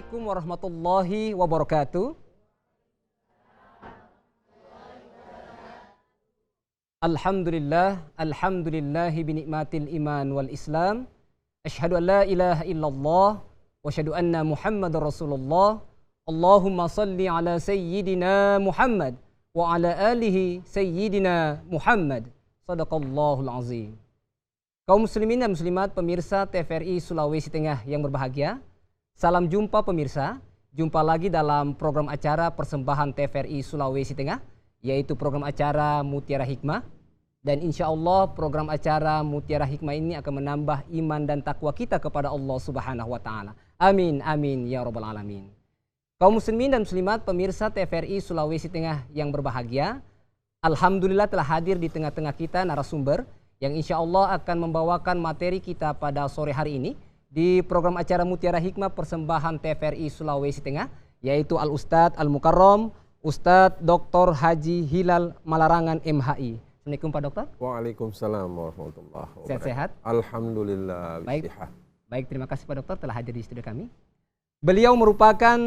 Assalamualaikum warahmatullahi wabarakatuh. Alhamdulillahi binikmatil iman wal islam. Asyhadu an la ilaha illallah wa asyhadu anna Muhammadar Rasulullah. Allahumma salli ala sayyidina Muhammad wa ala alihi sayyidina Muhammad. Sadaqallahul azim. Kaum muslimin dan muslimat pemirsa TVRI Sulawesi Tengah yang berbahagia. Salam jumpa pemirsa, jumpa lagi dalam program acara persembahan TVRI Sulawesi Tengah, yaitu program acara Mutiara Hikmah. Dan insya Allah program acara Mutiara Hikmah ini akan menambah iman dan takwa kita kepada Allah Subhanahu wa Ta'ala. Amin, amin, ya Rabbal Alamin. Kaum muslimin dan muslimat pemirsa TVRI Sulawesi Tengah yang berbahagia, alhamdulillah telah hadir di tengah-tengah kita narasumber yang insya Allah akan membawakan materi kita pada sore hari ini di program acara Mutiara Hikmah persembahan TVRI Sulawesi Tengah, yaitu Al-Ustadz Al-Mukarram Ustadz Dr. Haji Hilal Malarangan MHI. Assalamualaikum Pak Dokter. Waalaikumsalam warahmatullahi wabarakatuh. Sehat-sehat? Alhamdulillah. Baik, terima kasih Pak Dokter telah hadir di studio kami. Beliau merupakan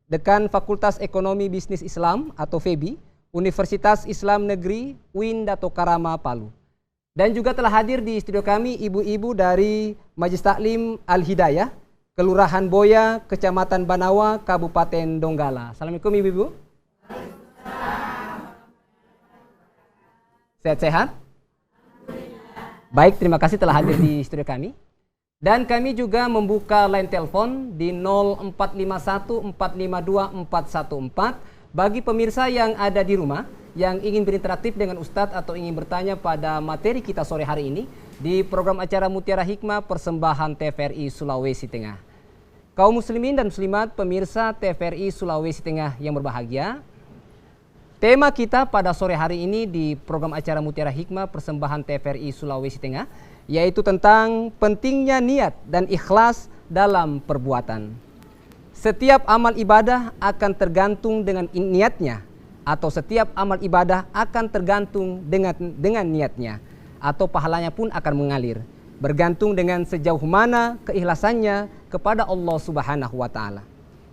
Dekan Fakultas Ekonomi Bisnis Islam atau FEBI Universitas Islam Negeri UIN Dato Karama Palu. Dan juga telah hadir di studio kami ibu-ibu dari Majelis Taklim Al-Hidayah, Kelurahan Boya, Kecamatan Banawa, Kabupaten Donggala. Assalamualaikum ibu-ibu. Sehat-sehat? Baik, terima kasih telah hadir di studio kami. Dan kami juga membuka line telepon di 0451 452 414 bagi pemirsa yang ada di rumah yang ingin berinteraktif dengan Ustadz atau ingin bertanya pada materi kita sore hari ini di program acara Mutiara Hikmah persembahan TVRI Sulawesi Tengah. Kaum muslimin dan muslimat pemirsa TVRI Sulawesi Tengah yang berbahagia, tema kita pada sore hari ini di program acara Mutiara Hikmah persembahan TVRI Sulawesi Tengah yaitu tentang pentingnya niat dan ikhlas dalam perbuatan. Setiap amal ibadah akan tergantung dengan niatnya, atau setiap amal ibadah akan tergantung dengan niatnya, atau pahalanya pun akan mengalir, bergantung dengan sejauh mana keikhlasannya kepada Allah Subhanahu wa Ta'ala.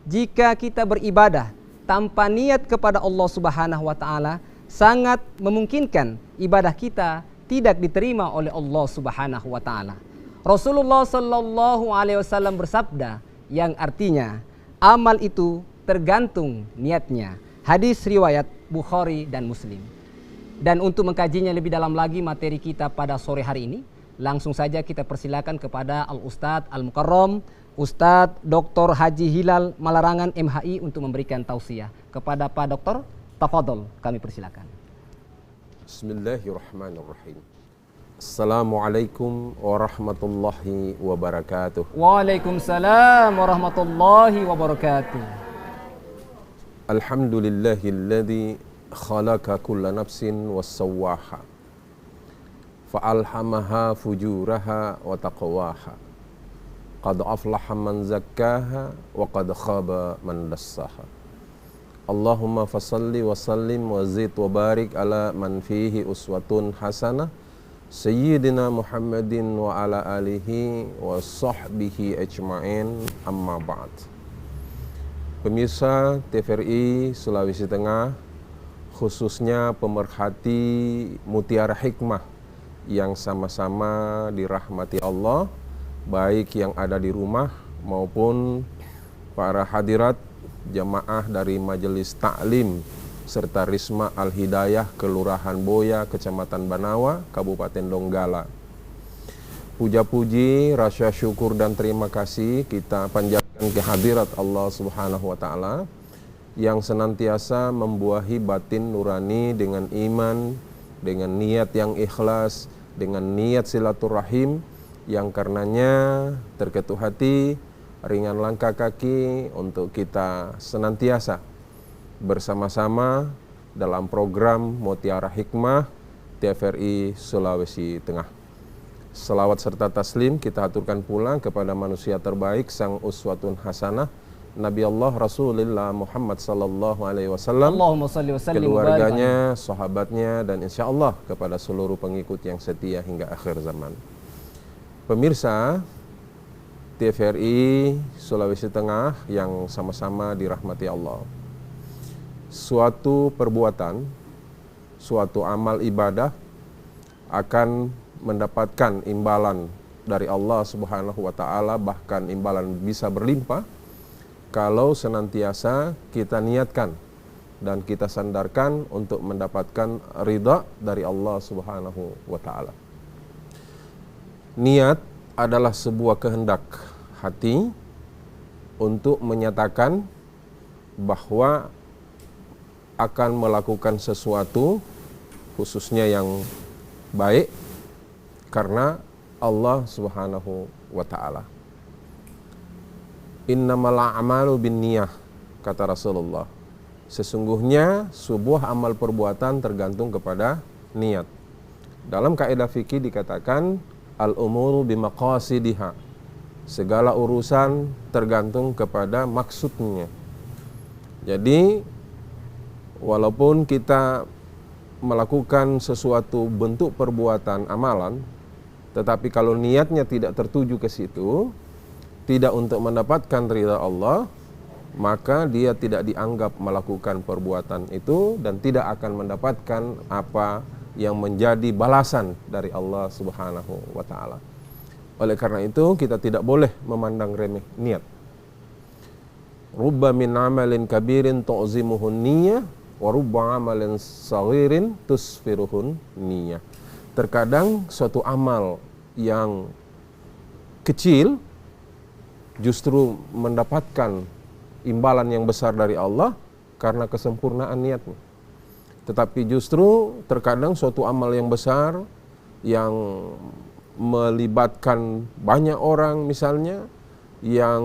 Jika kita beribadah tanpa niat kepada Allah Subhanahu wa Ta'ala, sangat memungkinkan ibadah kita tidak diterima oleh Allah Subhanahu wa Ta'ala. Rasulullah sallallahu alaihi wasallam bersabda yang artinya amal itu tergantung niatnya. Hadis riwayat Bukhari dan Muslim. Dan untuk mengkajinya lebih dalam lagi materi kita pada sore hari ini, langsung saja kita persilakan kepada Al-Ustadz Al-Mukarram Ustadz Dr. Haji Hilal Malarangan MHI untuk memberikan tausiah. Kepada Pak Dokter, tafadhol kami persilakan. Bismillahirrahmanirrahim. Assalamualaikum warahmatullahi wabarakatuh. Waalaikumsalam warahmatullahi wabarakatuh. Alhamdulillahilladzi khalaqa kulla nafsin wassawwaha fa'alhamaha fujuraha wa taqwaha qad aflaha man zakkaha wa qad khaba man dassaha. Allahumma fasalli wa sallim wa zid wa barik ala man fihi uswatun hasanah Sayyidina Muhammadin wa ala alihi wa sahbihi ajma'in, amma ba'd. Pemirsa TVRI Sulawesi Tengah, khususnya pemerhati Mutiara Hikmah yang sama-sama dirahmati Allah, baik yang ada di rumah maupun para hadirat jamaah dari Majelis Taklim serta Risma Al-Hidayah Kelurahan Boya, Kecamatan Banawa, Kabupaten Donggala. Puja-puji, rasa syukur dan terima kasih kita panjatkan kehadirat Allah Subhanahu wa Ta'ala yang senantiasa membuahi batin nurani dengan iman, dengan niat yang ikhlas, dengan niat silaturahim yang karenanya terketuk hati, ringan langkah kaki untuk kita senantiasa bersama-sama dalam program Mutiara Hikmah TVRI Sulawesi Tengah. Selawat serta taslim kita aturkan pula kepada manusia terbaik sang uswatun hasanah Nabi Allah Rasulullah Muhammad sallallahu alaihi wasallam, keluarganya, sahabatnya, dan insya Allah kepada seluruh pengikut yang setia hingga akhir zaman. Pemirsa, TVRI Sulawesi Tengah yang sama-sama dirahmati Allah. Suatu perbuatan, suatu amal ibadah akan mendapatkan imbalan dari Allah Subhanahu wa taala, bahkan imbalan bisa berlimpah kalau senantiasa kita niatkan dan kita sandarkan untuk mendapatkan ridha dari Allah Subhanahu wa taala. Niat adalah sebuah kehendak hati untuk menyatakan bahwa akan melakukan sesuatu khususnya yang baik karena Allah Subhanahu wa taala. Innamal a'malu binniyah, kata Rasulullah. Sesungguhnya sebuah amal perbuatan tergantung kepada niat. Dalam kaidah fikih dikatakan al-umuru bimaqasidiha. Segala urusan tergantung kepada maksudnya. Jadi walaupun kita melakukan sesuatu bentuk perbuatan amalan, tetapi kalau niatnya tidak tertuju ke situ, tidak untuk mendapatkan ridha Allah, maka dia tidak dianggap melakukan perbuatan itu dan tidak akan mendapatkan apa yang menjadi balasan dari Allah Subhanahu wa taala. Oleh karena itu kita tidak boleh memandang remeh niat. Rubba min amalin kabirin tu'zimuhun niyyah wa rubba amalin saghirin tusfiruhun niyyah. Terkadang suatu amal yang kecil justru mendapatkan imbalan yang besar dari Allah karena kesempurnaan niatnya. Tetapi justru terkadang suatu amal yang besar yang melibatkan banyak orang misalnya, yang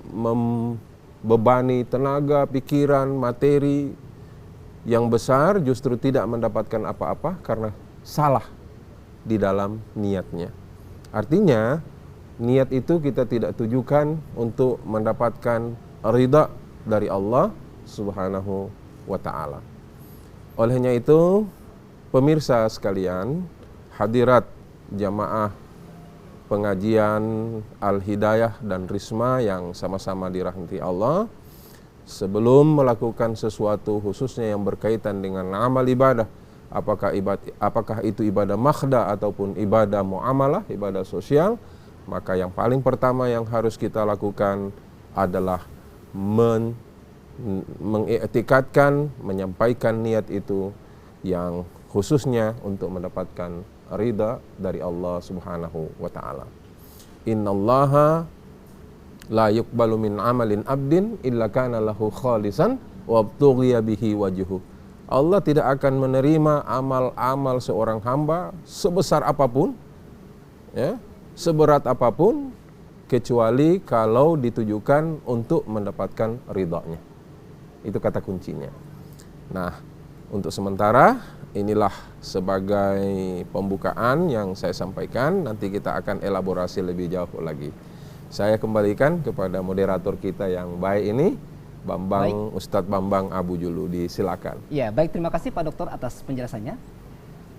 membebani tenaga, pikiran, materi yang besar justru tidak mendapatkan apa-apa karena salah di dalam niatnya. Artinya niat itu kita tidak tujukan untuk mendapatkan ridha dari Allah Subhanahu wa taala. Olehnya itu, pemirsa sekalian, hadirat jamaah pengajian Al-Hidayah dan Risma yang sama-sama dirahmati Allah, sebelum melakukan sesuatu khususnya yang berkaitan dengan amal ibadah, apakah itu ibadah makhda ataupun ibadah muamalah, ibadah sosial, maka yang paling pertama yang harus kita lakukan adalah mengiktikadkan, menyampaikan niat itu yang khususnya untuk mendapatkan ridha dari Allah Subhanahu wa taala. Innallaha la yuqbalu min amalin abdin illa kana lahu khalisan wa btughiya bihi wajhu. Allah tidak akan menerima amal-amal seorang hamba sebesar apapun, ya, seberat apapun, kecuali kalau ditujukan untuk mendapatkan ridha-Nya. Itu kata kuncinya. Nah, untuk sementara inilah sebagai pembukaan yang saya sampaikan. Nanti kita akan elaborasi lebih jauh lagi. Saya kembalikan kepada moderator kita yang baik ini, Ustadz Bambang Abu Julu. Disilakan. Ya, baik, terima kasih Pak Dokter atas penjelasannya.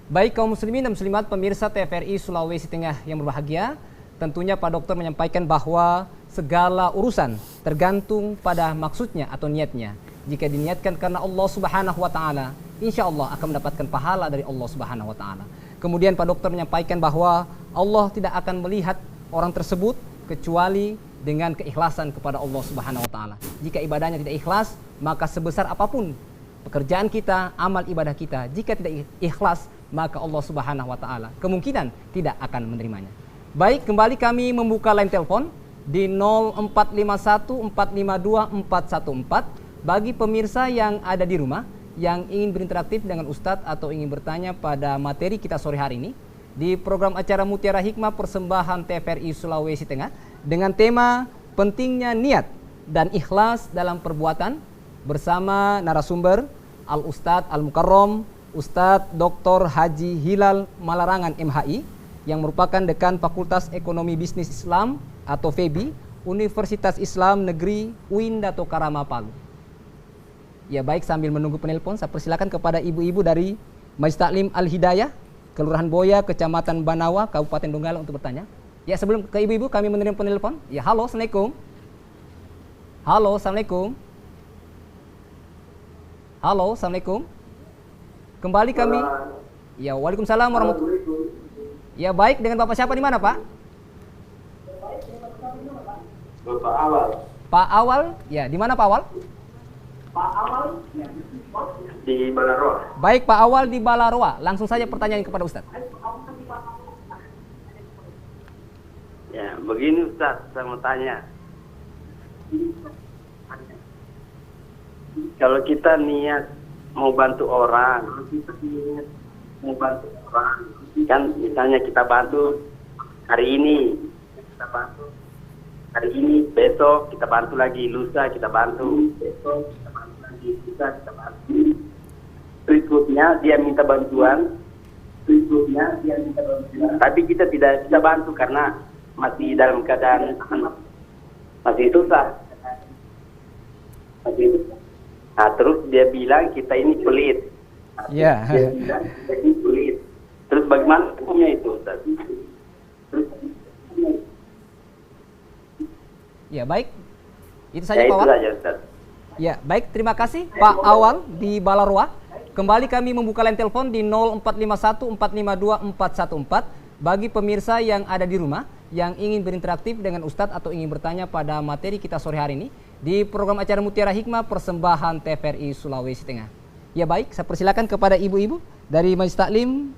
Baik kaum muslimin dan muslimat pemirsa TVRI Sulawesi Tengah yang berbahagia, tentunya Pak Dokter menyampaikan bahwa segala urusan tergantung pada maksudnya atau niatnya. Jika diniatkan karena Allah Subhanahu wa taala, insya Allah akan mendapatkan pahala dari Allah Subhanahu wa taala. Kemudian Pak Dokter menyampaikan bahwa Allah tidak akan melihat orang tersebut kecuali dengan keikhlasan kepada Allah Subhanahu wa taala. Jika ibadahnya tidak ikhlas, maka sebesar apapun pekerjaan kita, amal ibadah kita, jika tidak ikhlas, maka Allah Subhanahu wa taala kemungkinan tidak akan menerimanya. Baik, kembali kami membuka line telepon di 0451 452 414 bagi pemirsa yang ada di rumah yang ingin berinteraktif dengan Ustadz atau ingin bertanya pada materi kita sore hari ini di program acara Mutiara Hikmah persembahan TVRI Sulawesi Tengah dengan tema pentingnya niat dan ikhlas dalam perbuatan bersama narasumber Al-Ustadz Al-Mukarrom Ustadz Dr. Haji Hilal Malarangan MHI yang merupakan Dekan Fakultas Ekonomi Bisnis Islam atau FEBI Universitas Islam Negeri UIN Dato Karama Palu. Ya baik, sambil menunggu penelpon, saya persilakan kepada ibu-ibu dari Majelis Taklim Al-Hidayah, Kelurahan Boya, Kecamatan Banawa, Kabupaten Donggala untuk bertanya. Ya, sebelum ke ibu-ibu kami menerima penelpon. Ya, halo, assalamualaikum. Halo, assalamualaikum. Halo, assalamualaikum. Kembali kami. Ya, waalaikumsalam warahmatullahi wabarakatuh. Ya, baik, dengan Bapak siapa di mana, Pak? Bapak Awal. Pak Awal, ya, di mana Pak Awal? Di Balaroa. Baik, Pak Awal di Balaroa. Langsung saja pertanyaan kepada Ustadz. Ya, begini Ustaz, saya mau tanya. Kalau kita niat mau bantu orang, kan misalnya kita bantu hari ini, besok kita bantu lagi, lusa kita bantu, berikutnya dia minta bantuan, tapi kita tidak bisa bantu karena masih dalam keadaan masih susah. Nah, terus dia bilang kita ini pelit. Ya. Dia bilang kita ini pelit. Terus bagaimana hukumnya itu, Ustaz? Ya, baik. Itu saja Ya, Pak itu Awal. saja, Ustaz. Ya, baik, terima kasih Pak Awal di Balaroa. Kembali kami membuka line telepon di 0451 452 414 bagi pemirsa yang ada di rumah yang ingin berinteraktif dengan Ustadz atau ingin bertanya pada materi kita sore hari ini di program acara Mutiara Hikmah persembahan TVRI Sulawesi Tengah. Ya, baik, saya persilakan kepada ibu-ibu dari Majelis Taklim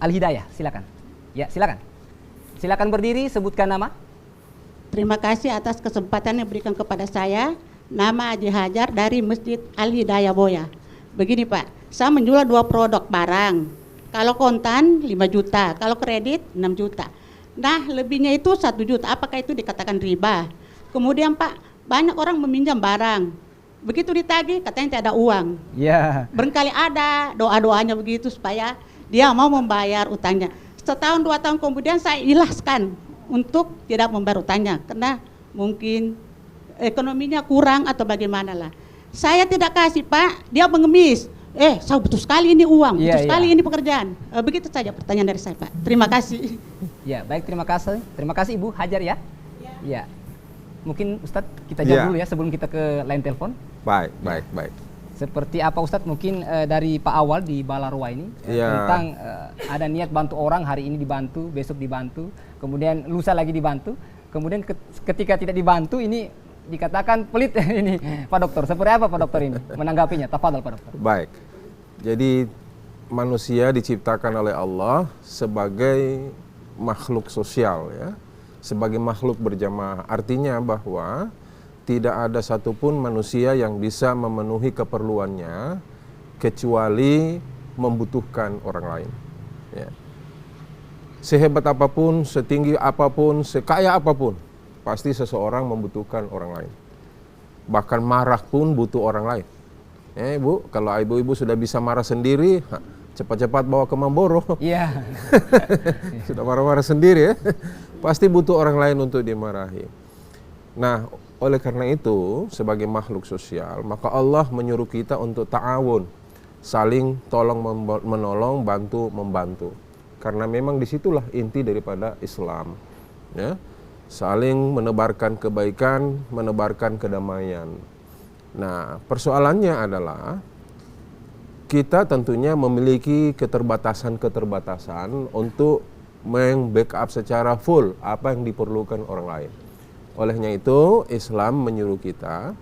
Al-Hidayah. Silakan. Ya, silakan. Silakan berdiri, sebutkan nama. Terima kasih atas kesempatan yang diberikan kepada saya. Nama Haji Hajar dari Masjid Al-Hidayah Boya. Begini Pak, saya menjual 2 produk barang. Kalau kontan 5 juta, kalau kredit 6 juta. Nah, lebihnya itu 1 juta. Apakah itu dikatakan riba? Kemudian Pak, banyak orang meminjam barang. Begitu ditagih, katanya tidak ada uang. Ya. Barangkali ada doa-doanya begitu supaya dia mau membayar utangnya. Setahun 2 tahun kemudian saya ikhlaskan untuk tidak membayar utangnya karena mungkin ekonominya kurang atau bagaimana lah. Saya tidak kasih Pak, dia mengemis. Saya butuh sekali ini uang, butuh sekali ini pekerjaan. Begitu saja pertanyaan dari saya Pak. Terima kasih. Ya, baik, terima kasih. Terima kasih Ibu Hajar ya. Ya. Mungkin Ustadz kita jawab dulu ya sebelum kita ke line telepon. Baik. Seperti apa Ustadz mungkin dari Pak Awal di Balaroa ini tentang ada niat bantu orang, hari ini dibantu, besok dibantu, kemudian lusa lagi dibantu, kemudian ketika tidak dibantu ini dikatakan pelit ini Pak Dokter. Seperti apa Pak Dokter ini menanggapinya? Tafadhol Pak Dokter. Baik. Jadi manusia diciptakan oleh Allah sebagai makhluk sosial ya. Sebagai makhluk berjamaah. Artinya bahwa tidak ada satupun manusia yang bisa memenuhi keperluannya kecuali membutuhkan orang lain. Ya. Sehebat apapun, setinggi apapun, sekaya apapun, pasti seseorang membutuhkan orang lain. Bahkan marah pun butuh orang lain. Bu, kalau ibu-ibu sudah bisa marah sendiri, cepat-cepat bawa ke Mamboro. Iya. Sudah marah-marah sendiri ya. Pasti butuh orang lain untuk dimarahi. Nah, oleh karena itu, sebagai makhluk sosial, maka Allah menyuruh kita untuk ta'awun, saling tolong menolong, bantu membantu. Karena memang disitulah inti daripada Islam. Ya. Saling menebarkan kebaikan, menebarkan kedamaian. Nah, persoalannya adalah kita tentunya memiliki keterbatasan-keterbatasan untuk meng-backup secara full apa yang diperlukan orang lain. Olehnya itu, Islam menyuruh kita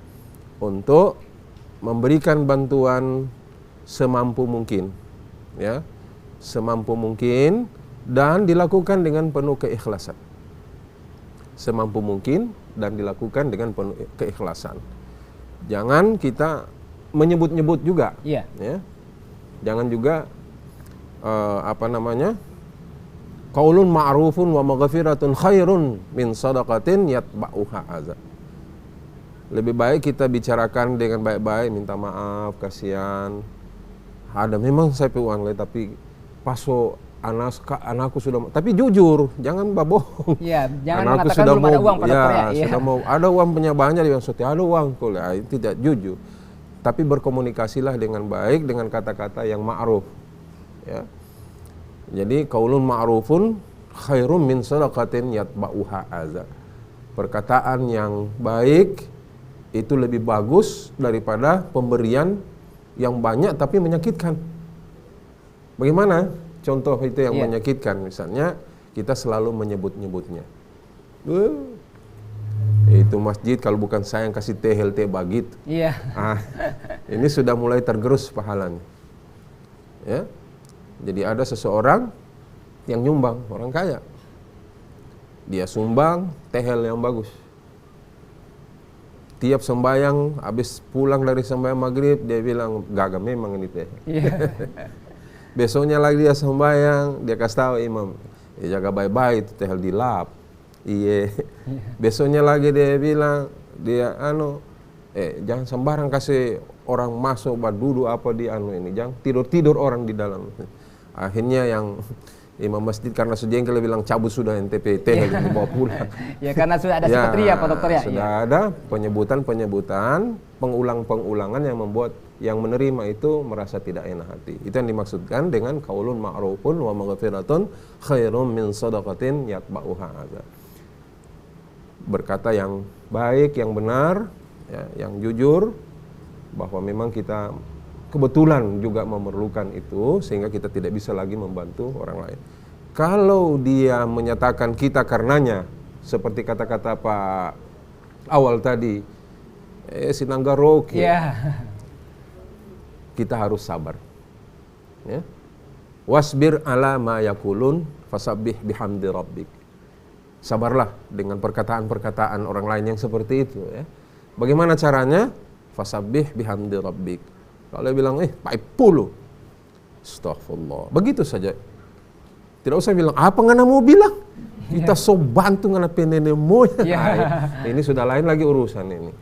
untuk memberikan bantuan semampu mungkin, ya, semampu mungkin dan dilakukan dengan penuh keikhlasan. Semampu mungkin dan dilakukan dengan penuh keikhlasan. Jangan kita menyebut-nyebut juga, ya. Jangan juga qaulun ma'rufun wa maghfiratun khairun min sadaqatin yatba'uha adza. Lebih baik kita bicarakan dengan baik-baik, minta maaf, kasihan. Ada memang saya uang tapi paso anakku sudah, tapi jujur, jangan babohong. Iya, jangan anakku mengatakan sudah belum ada uang pada sudah mau ada uang punya banyak dia maksudnya ada uang kok, itu tidak jujur. Tapi berkomunikasilah dengan baik dengan kata-kata yang ma'ruf. Ya. Jadi qaulun ma'rufun khairum min sadaqatin yatba'uha adza. Perkataan yang baik itu lebih bagus daripada pemberian yang banyak tapi menyakitkan. Bagaimana contoh itu yang menyakitkan? Misalnya kita selalu menyebut-nyebutnya. Itu masjid kalau bukan saya yang kasih teh bagit. Iya. Ini sudah mulai tergerus pahalanya. Ya. Jadi ada seseorang yang nyumbang, orang kaya. Dia sumbang tehel yang bagus. Tiap sembahyang, habis pulang dari sembahyang maghrib, dia bilang, gagal memang ini teh. Iya. Besoknya lagi dia sembahyang, dia kasih tahu imam, jaga baik-baik, itu tehel dilap. Iya. Besoknya lagi dia bilang, dia jangan sembarang kasih orang masuk duduk apa di ini, jangan tidur orang di dalam. Akhirnya yang imam masjid karena sejengkel bilang cabut sudah NTP tehel dibawa pulang. Ya karena sudah ada psikotria Pak Dokter ya. Sudah ada penyebutan, pengulangan yang membuat yang menerima itu merasa tidak enak hati. Itu yang dimaksudkan dengan qaulun ma'rufun wa maghfiratun khairum min shadaqatin yatba'uha adza. Berkata yang baik, yang benar, ya, yang jujur, bahwa memang kita kebetulan juga memerlukan itu sehingga kita tidak bisa lagi membantu orang lain. Kalau dia menyatakan kita karenanya, seperti kata-kata Pak awal tadi, sinanggaroki, kita harus sabar. Ya. Wasbir ala ma yakulun fasabbih bihamdi rabbik. Sabarlah dengan perkataan-perkataan orang lain yang seperti itu. Ya. Bagaimana caranya? Fasabbih bihamdi rabbik. Kalau dia bilang, paipulu. Astaghfirullah. Begitu saja. Tidak usah bilang, apa ngana mau bilang? Kita so bantu ngana penene moya. Ini sudah lain lagi urusan ini.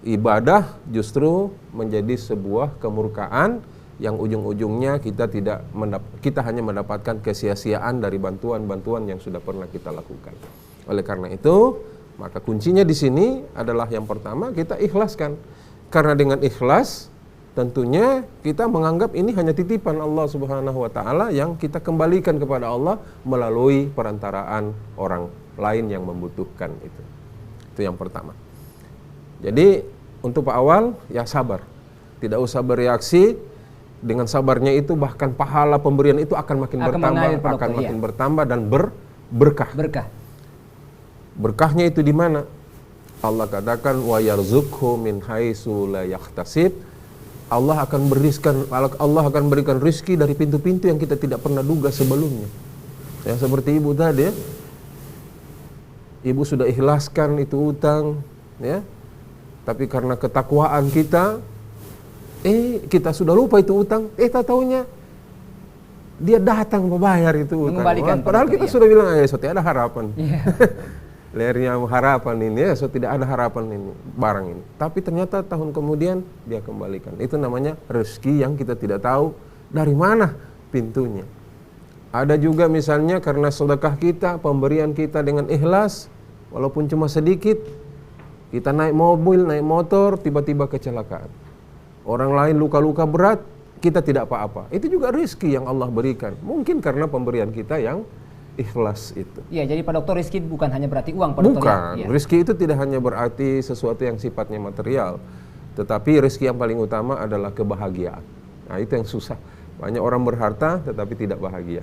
Ibadah justru menjadi sebuah kemurkaan yang ujung-ujungnya kita hanya mendapatkan kesia-siaan dari bantuan-bantuan yang sudah pernah kita lakukan. Oleh karena itu, maka kuncinya di sini adalah yang pertama kita ikhlaskan. Karena dengan ikhlas tentunya kita menganggap ini hanya titipan Allah Subhanahu wa taala yang kita kembalikan kepada Allah melalui perantaraan orang lain yang membutuhkan itu. Itu yang pertama. Jadi untuk Pak Awal ya sabar. Tidak usah bereaksi. Dengan sabarnya itu bahkan pahala pemberian itu akan makin bertambah dan berkah. Berkahnya itu di mana? Allah katakan wa yarzuqhu min haitsu la yahtasib. Allah akan berikan rizki dari pintu-pintu yang kita tidak pernah duga sebelumnya. Ya seperti ibu tadi ya. Ibu sudah ikhlaskan itu utang, ya. Tapi karena ketakwaan kita sudah lupa itu utang, tak taunya dia datang membayar itu utang. Padahal kita sudah bilang, tidak ada harapan. Lernya harapan ini, tidak ada harapan ini, barang ini. Tapi ternyata tahun kemudian dia kembalikan. Itu namanya rezeki yang kita tidak tahu dari mana pintunya. Ada juga misalnya karena sedekah kita, pemberian kita dengan ikhlas, walaupun cuma sedikit, kita naik mobil, naik motor, tiba-tiba kecelakaan. Orang lain luka-luka berat, kita tidak apa-apa. Itu juga rezeki yang Allah berikan. Mungkin karena pemberian kita yang ikhlas itu. Iya, jadi Pak Dokter, rezeki bukan hanya berarti uang, Pak Dokter. Bukan, rezeki itu tidak hanya berarti sesuatu yang sifatnya material, tetapi rezeki yang paling utama adalah kebahagiaan. Nah, itu yang susah. Banyak orang berharta tetapi tidak bahagia.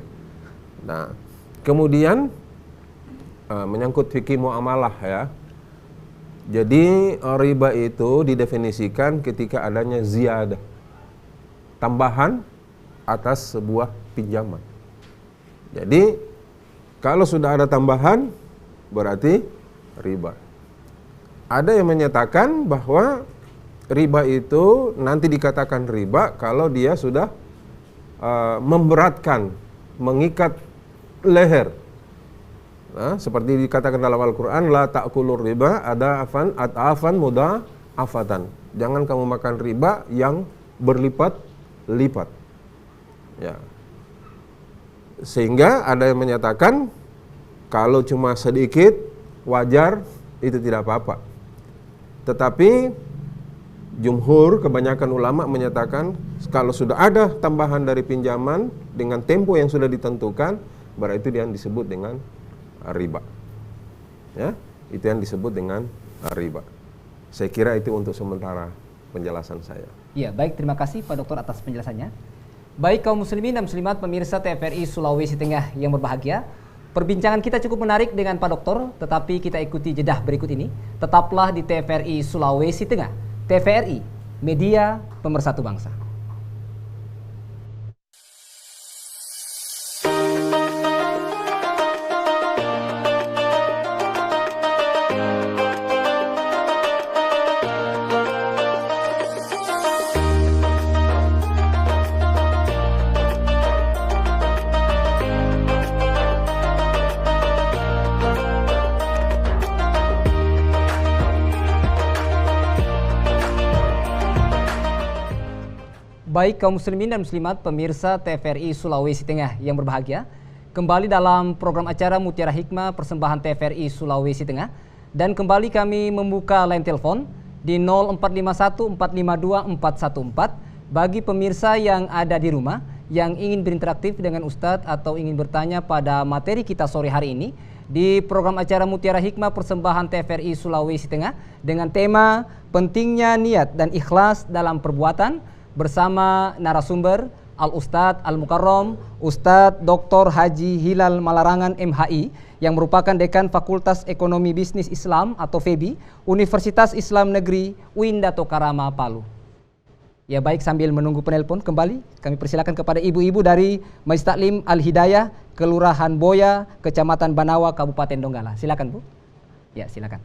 Nah, kemudian menyangkut fikih muamalah ya. Jadi riba itu didefinisikan ketika adanya ziyadah, tambahan atas sebuah pinjaman. Jadi kalau sudah ada tambahan berarti riba. Ada yang menyatakan bahwa riba itu nanti dikatakan riba kalau dia sudah memberatkan, mengikat leher. Nah, seperti dikatakan dalam Al-Quran, la ta'kulur riba adafan mudha'afatan. Jangan kamu makan riba yang berlipat-lipat. Ya. Sehingga ada yang menyatakan kalau cuma sedikit wajar, itu tidak apa-apa. Tetapi jumhur, kebanyakan ulama menyatakan kalau sudah ada tambahan dari pinjaman dengan tempo yang sudah ditentukan, berarti itu yang disebut dengan riba. Ya, itu yang disebut dengan riba. Saya kira itu untuk sementara penjelasan saya. Ya, baik, terima kasih Pak Dokter atas penjelasannya. Baik kaum muslimin dan muslimat pemirsa TVRI Sulawesi Tengah yang berbahagia, perbincangan kita cukup menarik dengan Pak Dokter, tetapi kita ikuti jedah berikut ini. Tetaplah di TVRI Sulawesi Tengah. TVRI, media pemersatu bangsa. Baik kaum muslimin dan muslimat pemirsa TVRI Sulawesi Tengah yang berbahagia, kembali dalam program acara Mutiara Hikmah persembahan TVRI Sulawesi Tengah, dan kembali kami membuka line telepon di 0451452414 bagi pemirsa yang ada di rumah yang ingin berinteraktif dengan Ustadz atau ingin bertanya pada materi kita sore hari ini di program acara Mutiara Hikmah persembahan TVRI Sulawesi Tengah dengan tema pentingnya niat dan ikhlas dalam perbuatan, bersama narasumber Al-Ustadz Al-Mukarram Ustadz Dr. Haji Hilal Malarangan MHI yang merupakan Dekan Fakultas Ekonomi Bisnis Islam atau FEBI Universitas Islam Negeri UIN Dato Karama Palu. Ya baik, sambil menunggu penelpon kembali kami persilakan kepada ibu-ibu dari Majelis Taklim Al-Hidayah Kelurahan Boya, Kecamatan Banawa, Kabupaten Donggala. Silakan Bu. Ya silakan.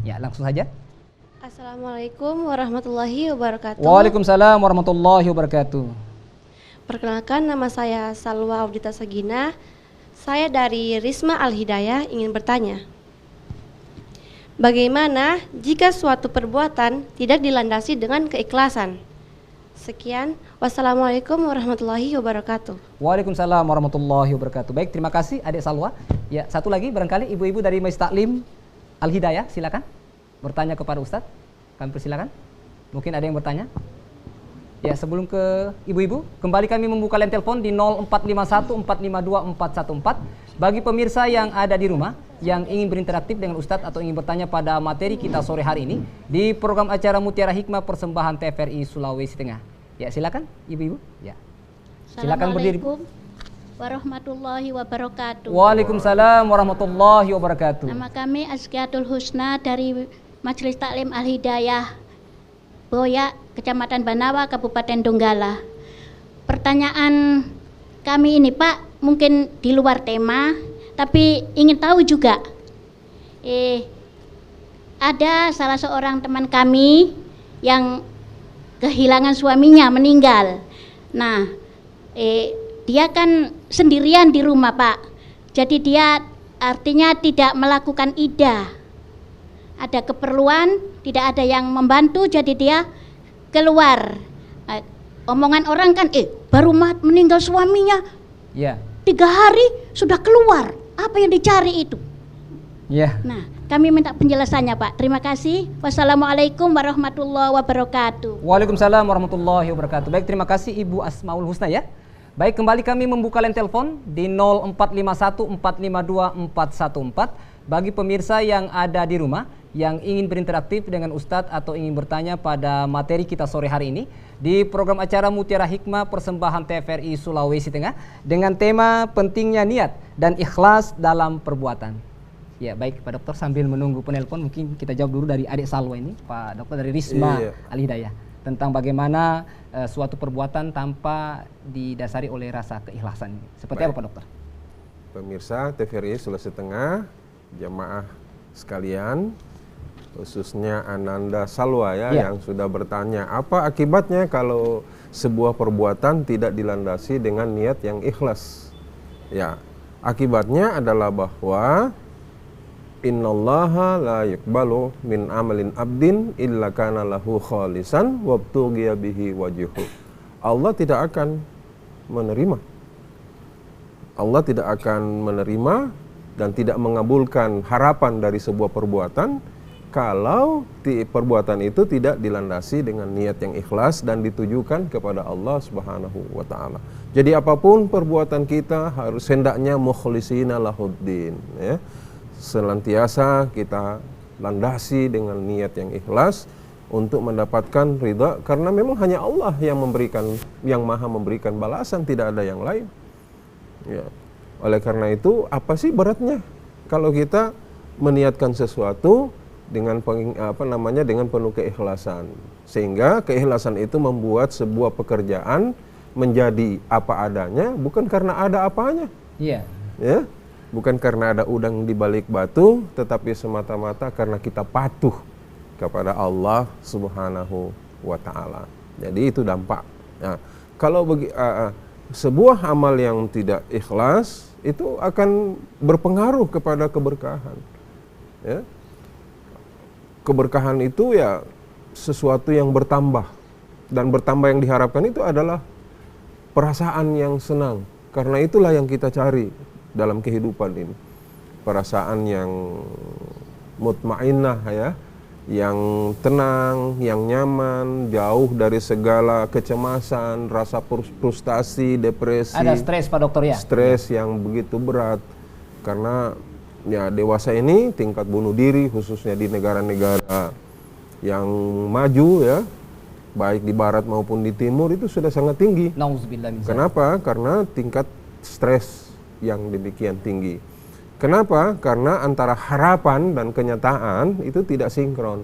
Ya langsung saja. Assalamualaikum warahmatullahi wabarakatuh. Waalaikumsalam warahmatullahi wabarakatuh. Perkenalkan, nama saya Salwa Audita Sagina. Saya dari Risma Al-Hidayah ingin bertanya, bagaimana jika suatu perbuatan tidak dilandasi dengan keikhlasan? Sekian, wassalamualaikum warahmatullahi wabarakatuh. Waalaikumsalam warahmatullahi wabarakatuh. Baik, terima kasih Adik Salwa. Ya, satu lagi barangkali ibu-ibu dari Majelis Taklim Al-Hidayah, silakan bertanya kepada Ustadz. Kami persilakan. Mungkin ada yang bertanya? Ya, sebelum ke ibu-ibu, kembali kami membuka line telepon di 0451452414 bagi pemirsa yang ada di rumah yang ingin berinteraktif dengan Ustadz atau ingin bertanya pada materi kita sore hari ini di program acara Mutiara Hikmah persembahan TVRI Sulawesi Tengah. Ya, silakan ibu-ibu. Ya. Silakan berdiri. Assalamualaikum warahmatullahi wabarakatuh. Waalaikumsalam warahmatullahi wabarakatuh. Nama kami Azkiatul Husna dari Majelis Taklim Al-Hidayah Boya, Kecamatan Banawa, Kabupaten Donggala. Pertanyaan kami ini Pak, mungkin di luar tema, tapi ingin tahu juga. Ada salah seorang teman kami yang kehilangan suaminya, meninggal. Nah, dia kan sendirian di rumah Pak. Jadi dia artinya tidak melakukan idah. Ada keperluan, tidak ada yang membantu, jadi dia keluar. Omongan orang kan, baru meninggal suaminya, 3 hari sudah keluar. Apa yang dicari itu? Nah, kami minta penjelasannya Pak. Terima kasih. Wassalamualaikum warahmatullahi wabarakatuh. Waalaikumsalam warahmatullahi wabarakatuh. Baik, terima kasih Ibu Asmaul Husna ya. Baik, kembali kami membuka line telepon di 0451452414 bagi pemirsa yang ada di rumah yang ingin berinteraktif dengan Ustadz atau ingin bertanya pada materi kita sore hari ini di program acara Mutiara Hikmah persembahan TVRI Sulawesi Tengah dengan tema pentingnya niat dan ikhlas dalam perbuatan. Ya baik Pak Dokter, sambil menunggu penelpon mungkin kita jawab dulu dari Adik Salwa ini, Pak Dokter dari Risma Al-Hidayah, tentang bagaimana suatu perbuatan tanpa didasari oleh rasa keikhlasan. Seperti apa Pak Dokter? Pemirsa TVRI Sulawesi Tengah, jamaah sekalian, khususnya Ananda Salwa yang sudah bertanya, apa akibatnya kalau sebuah perbuatan tidak dilandasi dengan niat yang ikhlas? Ya, akibatnya adalah bahwa innallaha la yuqbalu min amalin abdin illa kana lahu khalisan wabtughiya bihi wajhuhu. Allah tidak akan menerima. Allah tidak akan menerima dan tidak mengabulkan harapan dari sebuah perbuatan kalau perbuatan itu tidak dilandasi dengan niat yang ikhlas dan ditujukan kepada Allah Subhanahu wa taala. Jadi apapun perbuatan kita harus hendaknya mukhlisina lahuddin, ya. Senantiasa kita landasi dengan niat yang ikhlas untuk mendapatkan ridha, karena memang hanya Allah yang maha memberikan balasan, tidak ada yang lain. Ya. Oleh karena itu, apa sih beratnya kalau kita meniatkan sesuatu dengan dengan penuh keikhlasan, sehingga keikhlasan itu membuat sebuah pekerjaan menjadi apa adanya, bukan karena ada apanya. Iya. Ya, bukan karena ada udang di balik batu, tetapi semata-mata karena kita patuh kepada Allah Subhanahu wa taala. Jadi itu dampak. Nah, kalau sebuah amal yang tidak ikhlas itu akan berpengaruh kepada keberkahan. Ya. Keberkahan itu ya sesuatu yang bertambah, dan bertambah yang diharapkan itu adalah perasaan yang senang, karena itulah yang kita cari dalam kehidupan ini, perasaan yang mutmainnah, ya, yang tenang, yang nyaman, jauh dari segala kecemasan, rasa frustasi, depresi. Ada stres Pak Dokter, ya? Stres yang begitu berat, karena ya dewasa ini tingkat bunuh diri khususnya di negara-negara yang maju, ya, baik di barat maupun di timur, itu sudah sangat tinggi. Nauzubillah min zalik. Kenapa? Karena tingkat stres yang demikian tinggi. Kenapa? Karena antara harapan dan kenyataan itu tidak sinkron.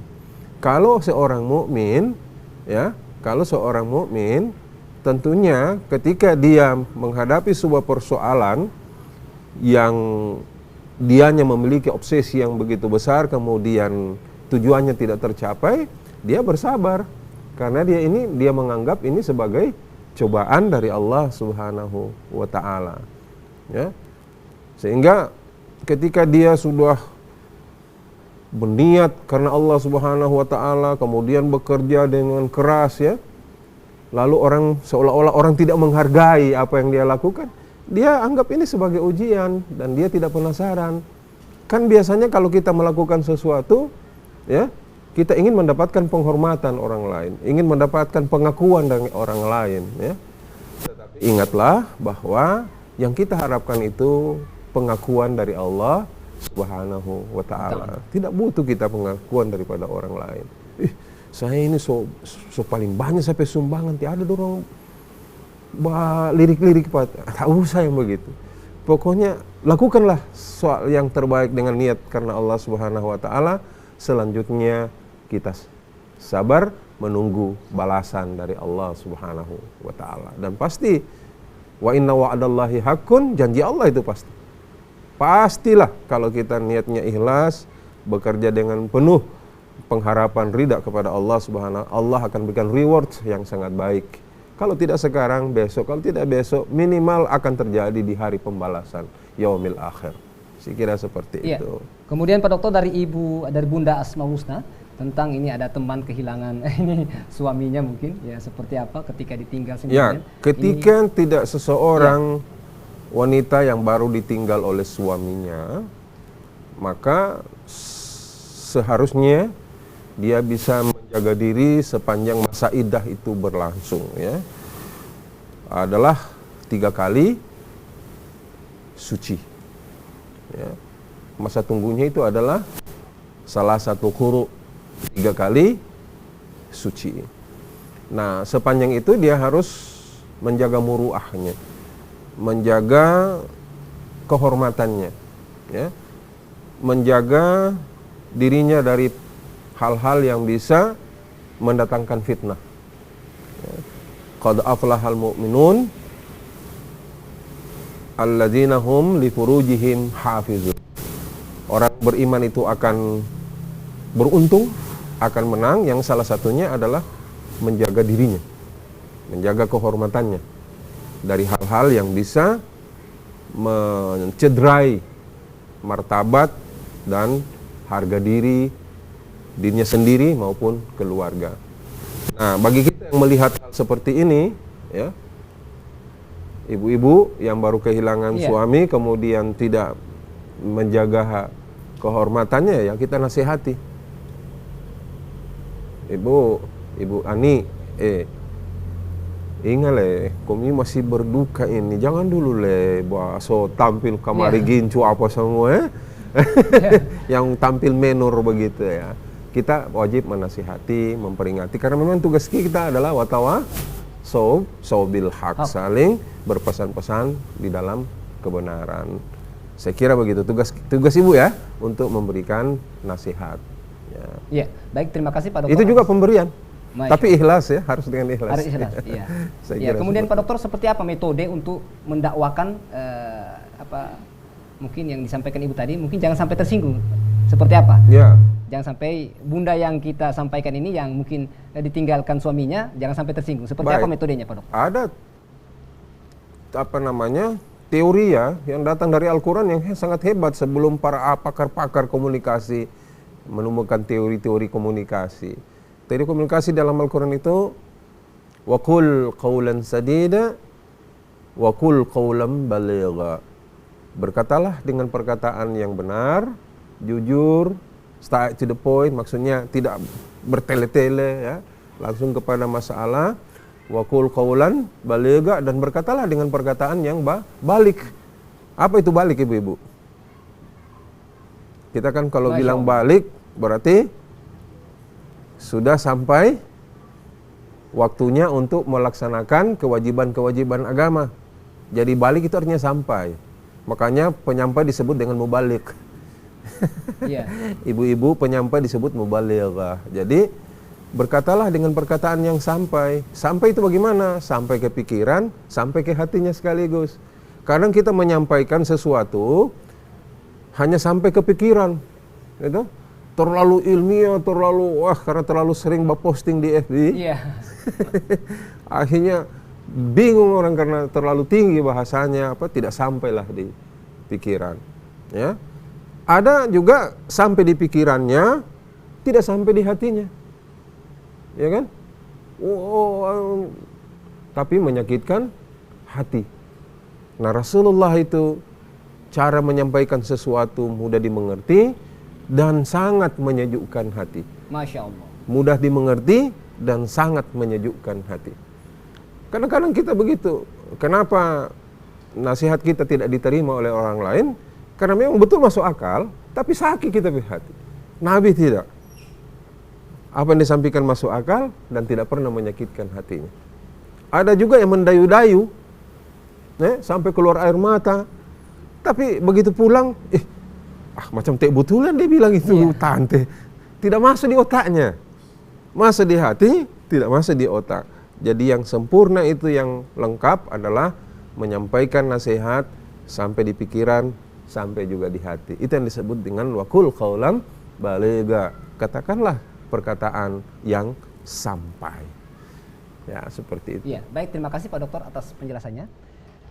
Kalau seorang mukmin, ya, tentunya ketika dia menghadapi sebuah persoalan yang dianya memiliki obsesi yang begitu besar, kemudian tujuannya tidak tercapai, dia bersabar, karena dia menganggap ini sebagai cobaan dari Allah Subhanahu wa taala. Ya. Sehingga ketika dia sudah berniat karena Allah Subhanahu wa taala, kemudian bekerja dengan keras, ya, lalu seolah-olah orang tidak menghargai apa yang dia lakukan, dia anggap ini sebagai ujian dan dia tidak penasaran. Kan biasanya kalau kita melakukan sesuatu, ya, kita ingin mendapatkan penghormatan orang lain, ingin mendapatkan pengakuan dari orang lain, ya. Tetapi ingatlah bahwa yang kita harapkan itu pengakuan dari Allah Subhanahu wa taala. Tidak butuh kita pengakuan daripada orang lain. Saya ini so paling banyak sampai sumbangan, tiada dorong lirik-lirik Pak, tak usah yang begitu. Pokoknya lakukanlah soal yang terbaik dengan niat karena Allah Subhanahu wa taala. Selanjutnya kita sabar menunggu balasan dari Allah Subhanahu wa taala. Dan pasti wa inna wa'dallahi haqqun, janji Allah itu pasti. Pastilah kalau kita niatnya ikhlas, bekerja dengan penuh pengharapan ridha kepada Allah Subhanahu, Allah akan berikan reward yang sangat baik. Kalau tidak sekarang, besok. Kalau tidak besok, minimal akan terjadi di hari pembalasan, yaumil akhir. Saya kira seperti itu. Kemudian Pak Dokter, dari Bunda Asmaul Husna, tentang ini ada teman kehilangan ini suaminya mungkin, ya, seperti apa ketika ditinggal sendirian. Ya, ketika tidak seseorang wanita yang baru ditinggal oleh suaminya, maka seharusnya dia bisa menjaga diri sepanjang masa iddah itu berlangsung, ya. Adalah 3 kali suci, ya. Masa tunggunya itu adalah salah satu quru, 3 kali suci. Nah, sepanjang itu dia harus menjaga muruahnya, menjaga kehormatannya, ya, menjaga dirinya dari hal-hal yang bisa mendatangkan fitnah. Qad aflahal mu'minun alladzina hum li furujihim hafizun. Orang beriman itu akan beruntung, akan menang, yang salah satunya adalah menjaga dirinya, menjaga kehormatannya dari hal-hal yang bisa mencederai martabat dan harga dirinya sendiri maupun keluarga. Nah, bagi kita yang melihat hal seperti ini, ya, ibu-ibu yang baru kehilangan suami kemudian tidak menjaga kehormatannya, ya, kita nasihati, Ibu Ani, ingat le, kami masih berduka ini. Jangan dulu le, so tampil kamari gincu apa semua, yang tampil menor begitu ya. Kita wajib menasihati, memperingati, karena memang tugas kita adalah watawa sobil hak, saling berpesan-pesan di dalam kebenaran. Saya kira begitu tugas ibu ya, untuk memberikan nasihat. Ya, baik, terima kasih Pak Dokter. Itu juga pemberian. Masya Tapi ikhlas ya, harus dengan ikhlas. Harus ikhlas, iya. Saya Ya, kira kemudian seperti Pak Dokter, seperti apa metode untuk mendakwakan mungkin yang disampaikan Ibu tadi, mungkin jangan sampai tersinggung. Seperti apa? Ya. Jangan sampai bunda yang kita sampaikan ini yang mungkin ditinggalkan suaminya, jangan sampai tersinggung. Seperti Baik. apa metodenya Pak Dokter? Ada teori ya yang datang dari Al-Quran yang sangat hebat sebelum para pakar-pakar komunikasi menemukan teori-teori komunikasi. Teori komunikasi dalam Al-Quran itu wa qul qawlan sadida wa qul qawlan baligha. Berkatalah dengan perkataan yang benar, jujur, straight to the point, maksudnya tidak bertele-tele ya, langsung kepada masalah. Wa qul qawlan baligha, dan berkatalah dengan perkataan yang balik. Apa itu balik ibu-ibu? Kita kan kalau bilang balik berarti sudah sampai waktunya untuk melaksanakan kewajiban-kewajiban agama. Jadi balik itu artinya sampai. Makanya penyampai disebut dengan mubalik. Iya. Ibu-ibu penyampai disebut mubalighah. Jadi berkatalah dengan perkataan yang sampai. Sampai itu bagaimana? Sampai ke pikiran, sampai ke hatinya sekaligus. Kadang kita menyampaikan sesuatu hanya sampai ke pikiran, gitu. Terlalu ilmiah, karena terlalu sering posting di FB. Iya. Akhirnya bingung orang karena terlalu tinggi bahasanya, tidak sampailah di pikiran. Ya. Ada juga sampai di pikirannya, tidak sampai di hatinya. Ya kan? Tapi menyakitkan hati. Nah, Rasulullah itu cara menyampaikan sesuatu mudah dimengerti dan sangat menyejukkan hati. Masya Allah. Mudah dimengerti dan sangat menyejukkan hati. Kadang-kadang kita begitu. Kenapa nasihat kita tidak diterima oleh orang lain? Karena memang betul masuk akal, tapi sakit kita di hati. Nabi tidak. Apa yang disampaikan masuk akal dan tidak pernah menyakitkan hatinya. Ada juga yang mendayu-dayu, sampai keluar air mata. Tapi begitu pulang, macam tak betulan dia bilang itu, tante. Tidak masuk di otaknya. Masuk di hati, tidak masuk di otak. Jadi yang sempurna itu, yang lengkap adalah menyampaikan nasihat sampai di pikiran, sampai juga di hati. Itu yang disebut dengan wa qul qawlan baligha. Katakanlah perkataan yang sampai. Ya, seperti itu. Iya, baik, terima kasih Pak Dokter atas penjelasannya.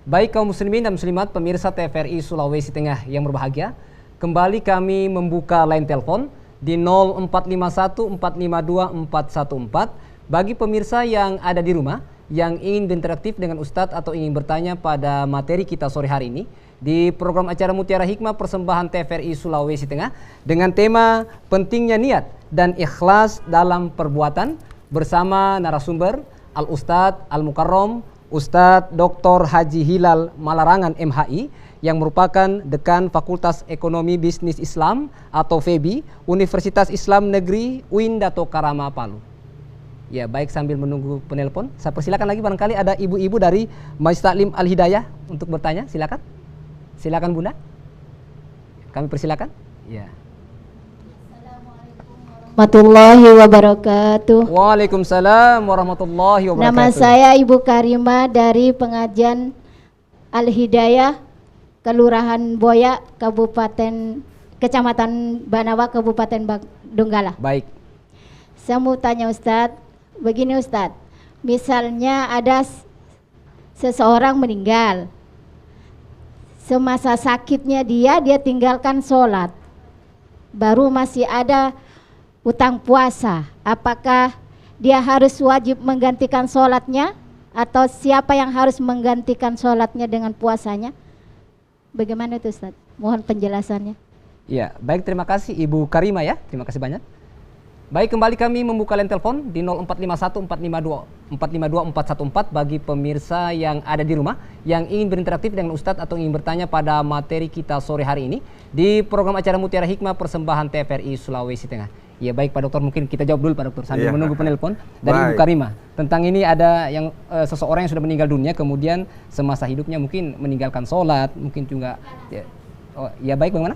Baik kaum muslimin dan muslimat pemirsa TVRI Sulawesi Tengah yang berbahagia, kembali kami membuka line telepon di 0451452414 bagi pemirsa yang ada di rumah yang ingin berinteraktif dengan Ustadz atau ingin bertanya pada materi kita sore hari ini di program acara Mutiara Hikmah persembahan TVRI Sulawesi Tengah dengan tema pentingnya niat dan ikhlas dalam perbuatan bersama narasumber Al-Ustadz Al-Mukarrom Ustadz Dr. Haji Hilal Malarangan MHI yang merupakan Dekan Fakultas Ekonomi Bisnis Islam atau FEBI Universitas Islam Negeri UIN Dato Karama Palu. Ya, baik, sambil menunggu penelpon, saya persilakan lagi barangkali ada ibu-ibu dari Majelis Taklim Al-Hidayah untuk bertanya, silakan. Silakan Bunda. Kami persilakan. Ya. Warahmatullahi wabarakatuh. Waalaikumsalam warahmatullahi wabarakatuh. Nama saya Ibu Karima dari pengajian Al-Hidayah, Kelurahan Boya, Kecamatan Banawa, Kabupaten Donggala. Baik. Saya mau tanya Ustadz, begini Ustadz, misalnya ada seseorang meninggal, semasa sakitnya dia tinggalkan sholat, baru masih ada utang puasa, apakah dia harus wajib menggantikan sholatnya atau siapa yang harus menggantikan sholatnya dengan puasanya? Bagaimana itu Ustaz? Mohon penjelasannya. Ya, baik, terima kasih Ibu Karima ya, terima kasih banyak. Baik, kembali kami membuka line telepon di 0451 452 414 bagi pemirsa yang ada di rumah yang ingin berinteraktif dengan Ustadz atau ingin bertanya pada materi kita sore hari ini di program acara Mutiara Hikmah persembahan TVRI Sulawesi Tengah. Ya baik Pak Dokter, mungkin kita jawab dulu Pak Dokter sambil menunggu penelpon dari Ibu Karimah. Tentang ini ada yang seseorang yang sudah meninggal dunia kemudian semasa hidupnya mungkin meninggalkan sholat, mungkin juga ya baik bagaimana?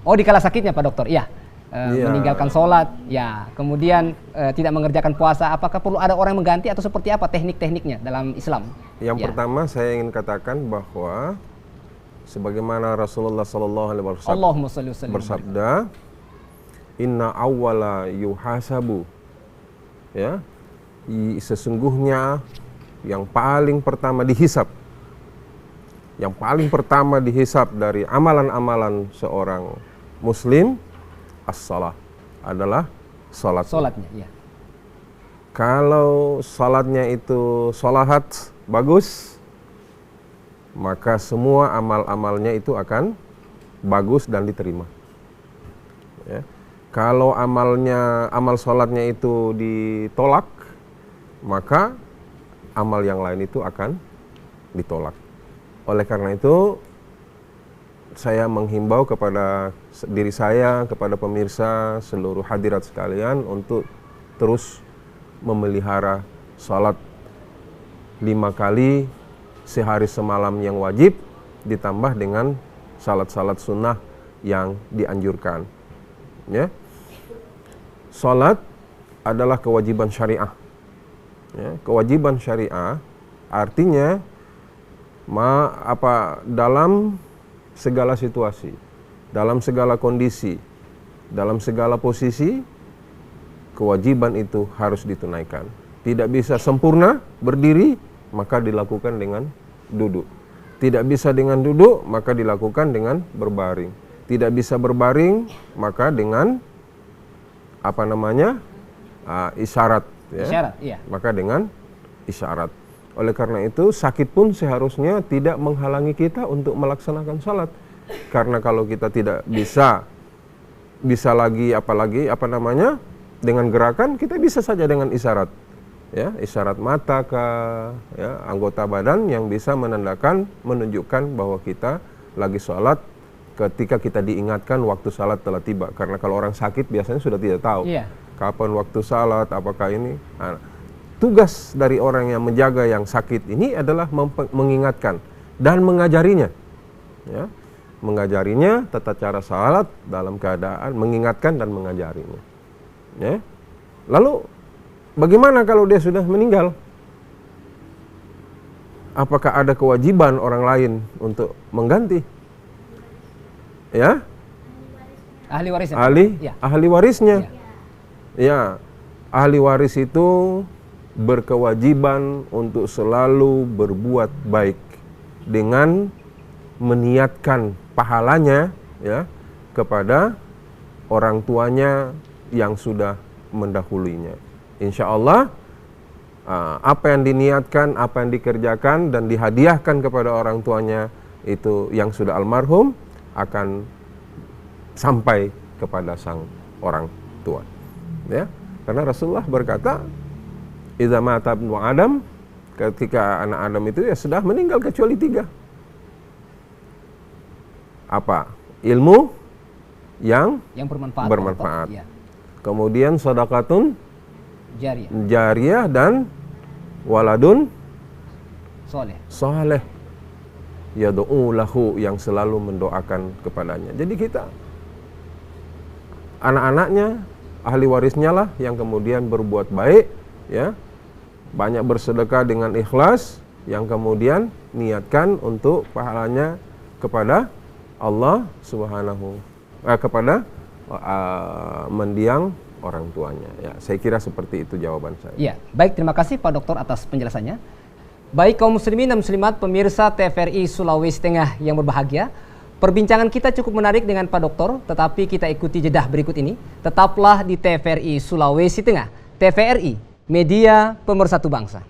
Oh di kala sakitnya Pak Dokter, iya. Meninggalkan sholat, ya kemudian tidak mengerjakan puasa, apakah perlu ada orang yang mengganti atau seperti apa teknik-tekniknya dalam Islam? Yang pertama saya ingin katakan bahwa sebagaimana Rasulullah SAW bersabda, Inna awwala yuhasabu, ya, sesungguhnya yang paling pertama dihisab, yang paling pertama dihisab dari amalan-amalan seorang Muslim as-salah adalah sholatnya. Ya. Kalau sholatnya itu sholahat bagus, maka semua amal-amalnya itu akan bagus dan diterima. Ya. Kalau amal sholatnya itu ditolak, maka amal yang lain itu akan ditolak. Oleh karena itu, saya menghimbau kepada diri saya, kepada pemirsa, seluruh hadirat sekalian untuk terus memelihara salat 5 kali sehari semalam yang wajib ditambah dengan salat-salat sunnah yang dianjurkan. Ya. Salat adalah kewajiban syariah. Ya, kewajiban syariah artinya dalam segala situasi, dalam segala kondisi, dalam segala posisi, kewajiban itu harus ditunaikan. Tidak bisa sempurna berdiri, maka dilakukan dengan duduk. Tidak bisa dengan duduk, maka dilakukan dengan berbaring. Tidak bisa berbaring, maka dengan isyarat. Ya? Isyarat, iya. Maka dengan isyarat. Oleh karena itu sakit pun seharusnya tidak menghalangi kita untuk melaksanakan salat. Karena kalau kita tidak bisa lagi dengan gerakan, kita bisa saja dengan isyarat. Ya, isyarat mata anggota badan yang bisa menunjukkan bahwa kita lagi salat ketika kita diingatkan waktu salat telah tiba. Karena kalau orang sakit biasanya sudah tidak tahu kapan waktu salat, apakah ini. Tugas dari orang yang menjaga yang sakit ini adalah mengingatkan dan mengajarinya. Ya, mengajarinya tata cara salat dalam keadaan mengingatkan dan mengajarinya. Ya. Lalu bagaimana kalau dia sudah meninggal? Apakah ada kewajiban orang lain untuk mengganti? Ya? Ahli warisnya. Ahli warisnya. Ya. Ahli waris itu berkewajiban untuk selalu berbuat baik dengan meniatkan pahalanya ya kepada orang tuanya yang sudah mendahulunya. Insya Allah apa yang diniatkan, apa yang dikerjakan dan dihadiahkan kepada orang tuanya itu yang sudah almarhum akan sampai kepada sang orang tua. Ya, karena Rasulullah berkata, idza mata ibnu Adam, ketika anak Adam itu ya sudah meninggal kecuali 3. Apa? Ilmu yang bermanfaat. Ya. Kemudian sedekatun jariyah dan waladun saleh yad'u lahu, yang selalu mendoakan kepadanya. Jadi kita anak-anaknya, ahli warisnya lah yang kemudian berbuat baik, ya. Banyak bersedekah dengan ikhlas, yang kemudian niatkan untuk pahalanya kepada Allah Subhanahu kepada mendiang orang tuanya. Ya, saya kira seperti itu jawaban saya. Ya, baik, terima kasih Pak Dokter atas penjelasannya. Baik kaum muslimin dan muslimat pemirsa TVRI Sulawesi Tengah yang berbahagia, perbincangan kita cukup menarik dengan Pak Dokter, tetapi kita ikuti jedah berikut ini. Tetaplah di TVRI Sulawesi Tengah. TVRI, media pemersatu bangsa.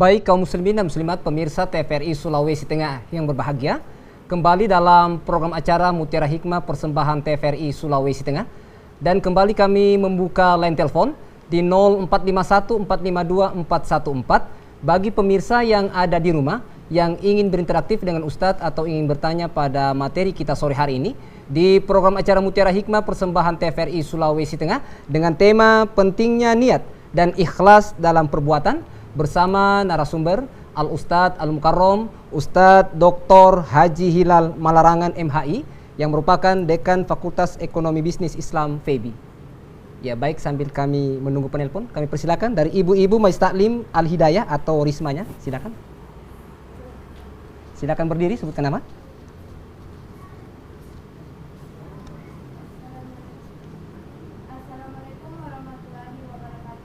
Baik kaum muslimin dan muslimat pemirsa TVRI Sulawesi Tengah yang berbahagia, kembali dalam program acara Mutiara Hikmah persembahan TVRI Sulawesi Tengah, dan kembali kami membuka line telepon di 0451 452 414 bagi pemirsa yang ada di rumah yang ingin berinteraktif dengan Ustadz atau ingin bertanya pada materi kita sore hari ini di program acara Mutiara Hikmah persembahan TVRI Sulawesi Tengah dengan tema pentingnya niat dan ikhlas dalam perbuatan, bersama narasumber Al-Ustadz Al-Mukarrom Ustadz Dr. Haji Hilal Malarangan MHI yang merupakan Dekan Fakultas Ekonomi Bisnis Islam FEBI. Ya baik, sambil kami menunggu penelpon, kami persilakan dari ibu-ibu Majelis Taklim Al-Hidayah atau Rismanya, silakan. Silakan berdiri, sebutkan nama.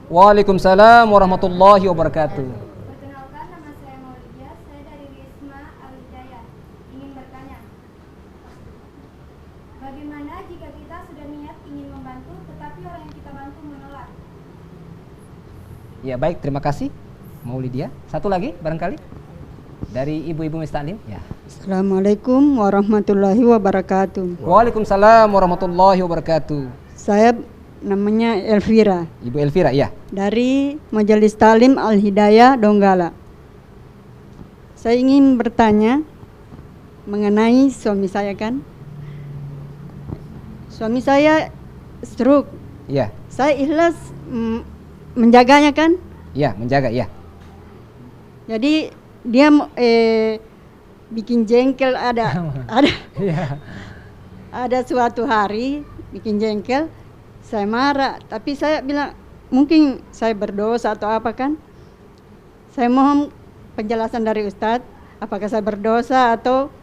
Waalaikumsalam warahmatullahi wabarakatuh. Perkenalkan, nama saya Maulidia, saya dari Risma Al-Hidayah. Ingin bertanya, bagaimana jika kita sudah niat ingin membantu, tetapi orang yang kita bantu menolak? Ya baik, terima kasih Maulidia. Satu lagi barangkali dari ibu-ibu Majelis Taklim. Ya. Assalamualaikum warahmatullahi wabarakatuh. Waalaikumsalam warahmatullahi wabarakatuh. Saya namanya Elvira. Ibu Elvira, ya. Dari Majelis Taklim Al-Hidayah Donggala. Saya ingin bertanya mengenai suami saya kan. Suami saya stroke. Iya. Saya ikhlas menjaganya kan. Iya, menjaga, iya. Jadi dia bikin jengkel ada Iya. ada suatu hari bikin jengkel. Saya marah, tapi saya bilang mungkin saya berdosa atau apa kan. Saya mohon penjelasan dari Ustadz, apakah saya berdosa atau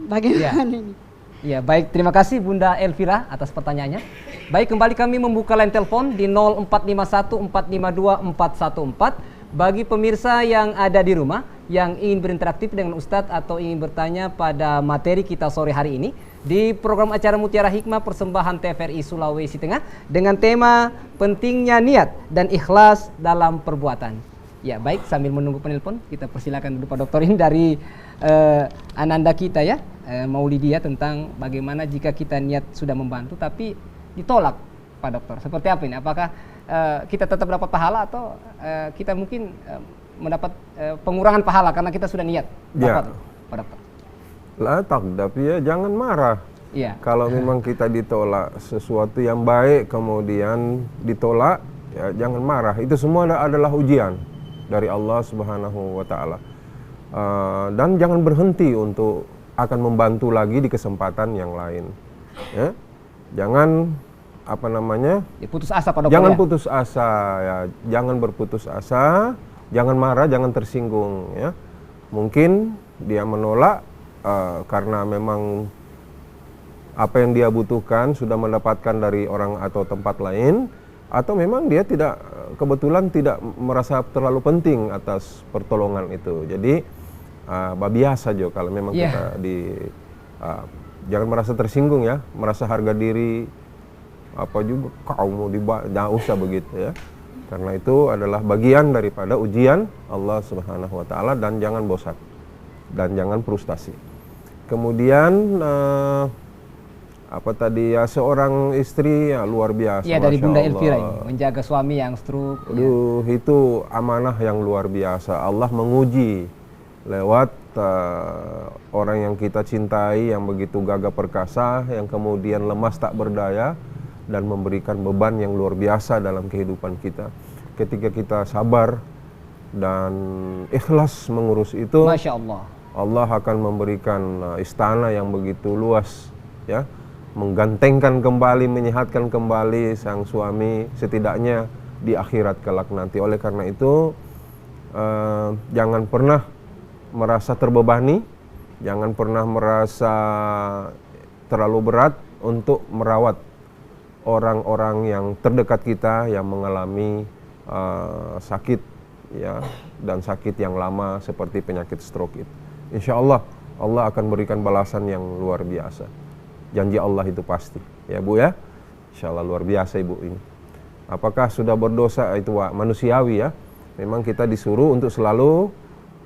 bagaimana ini. Ya baik, terima kasih Bunda Elvira atas pertanyaannya. Baik, kembali kami membuka line telepon di 0451 452 414 bagi pemirsa yang ada di rumah yang ingin berinteraktif dengan Ustadz atau ingin bertanya pada materi kita sore hari ini di program acara Mutiara Hikmah persembahan TVRI Sulawesi Tengah dengan tema pentingnya niat dan ikhlas dalam perbuatan. Ya baik, sambil menunggu penelpon kita persilakan dulu Pak Dokter ini dari Ananda kita ya, Maulidia, tentang bagaimana jika kita niat sudah membantu tapi ditolak Pak Dokter. Seperti apa ini? Apakah kita tetap dapat pahala atau kita mungkin mendapat pengurangan pahala karena kita sudah niat? Ya. Pak Dokter. Tapi ya jangan marah. Iya. Kalau memang kita ditolak sesuatu yang baik kemudian ditolak, ya jangan marah. Itu semua adalah ujian dari Allah Subhanahu wa taala. Dan jangan berhenti untuk akan membantu lagi di kesempatan yang lain. Ya. Jangan putus asa Pak Dokter. Jangan putus asa ya, jangan berputus asa, jangan marah, jangan tersinggung ya. Mungkin dia menolak karena memang apa yang dia butuhkan sudah mendapatkan dari orang atau tempat lain, atau memang dia kebetulan tidak merasa terlalu penting atas pertolongan itu. Jadi biasa aja kalau memang kita jangan merasa tersinggung ya, merasa harga diri apa juga kau mau jangan usah begitu ya. Karena itu adalah bagian daripada ujian Allah Subhanahu wa taala, dan jangan bosan dan jangan frustasi. Kemudian seorang istri ya luar biasa. Iya, dari Bunda Elvira ini menjaga suami yang stroke. Aduh, itu amanah yang luar biasa. Allah menguji lewat orang yang kita cintai yang begitu gagah perkasa, yang kemudian lemas tak berdaya dan memberikan beban yang luar biasa dalam kehidupan kita. Ketika kita sabar dan ikhlas mengurus itu, Masya Allah, Allah akan memberikan istana yang begitu luas ya, menggantengkan kembali, menyehatkan kembali sang suami setidaknya di akhirat kelak nanti. Oleh karena itu jangan pernah merasa terbebani, jangan pernah merasa terlalu berat untuk merawat orang-orang yang terdekat kita yang mengalami sakit ya, dan sakit yang lama seperti penyakit stroke itu. Insya Allah Allah akan berikan balasan yang luar biasa. Janji Allah itu pasti ya Bu ya. Insya Allah luar biasa Ibu ini. Apakah sudah berdosa itu manusiawi ya. memang kita disuruh untuk selalu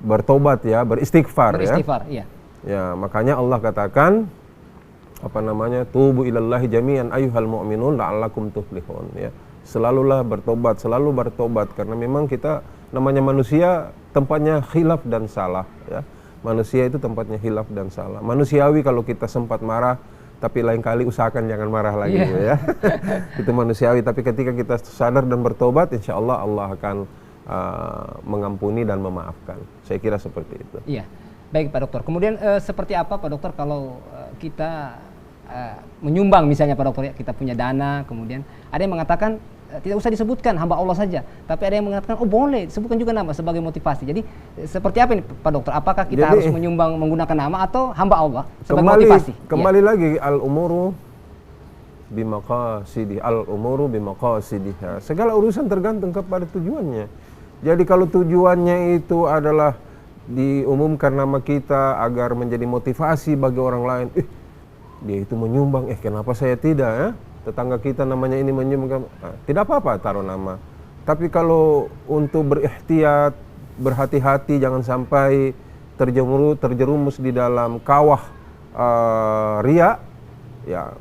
bertobat ya, beristighfar ya. Beristighfar, iya. Ya, makanya Allah katakan tubu ilallahi jami'an ayyuhal mu'minun la'allakum tuflihun ya. Selalulah bertobat, selalu bertobat karena memang kita namanya manusia tempatnya khilaf dan salah ya. Manusia itu tempatnya khilaf dan salah. Manusiawi kalau kita sempat marah, tapi lain kali usahakan jangan marah lagi ya. Itu manusiawi, tapi ketika kita sadar dan bertobat, insya Allah Allah akan mengampuni dan memaafkan. Saya kira seperti itu. Iya, baik Pak Dokter. Kemudian seperti apa Pak Dokter kalau kita menyumbang misalnya Pak Dokter ya, kita punya dana, kemudian ada yang mengatakan tidak usah disebutkan hamba Allah saja, tapi ada yang mengatakan oh boleh sebutkan juga nama sebagai motivasi. Jadi seperti apa ini Pak Dokter? Apakah kita harus menyumbang menggunakan nama atau hamba Allah sebagai motivasi? Kembali lagi al-umuru bimaqasidih, al-umuru bimaqasidih. Segala urusan tergantung kepada tujuannya. Jadi kalau tujuannya itu adalah diumumkan nama kita agar menjadi motivasi bagi orang lain, dia itu menyumbang, kenapa saya tidak ya? Tetangga kita namanya ini menyumbang, tidak apa-apa taruh nama. Tapi kalau untuk berihtiyat, berhati-hati jangan sampai terjerumus di dalam kawah riya, ya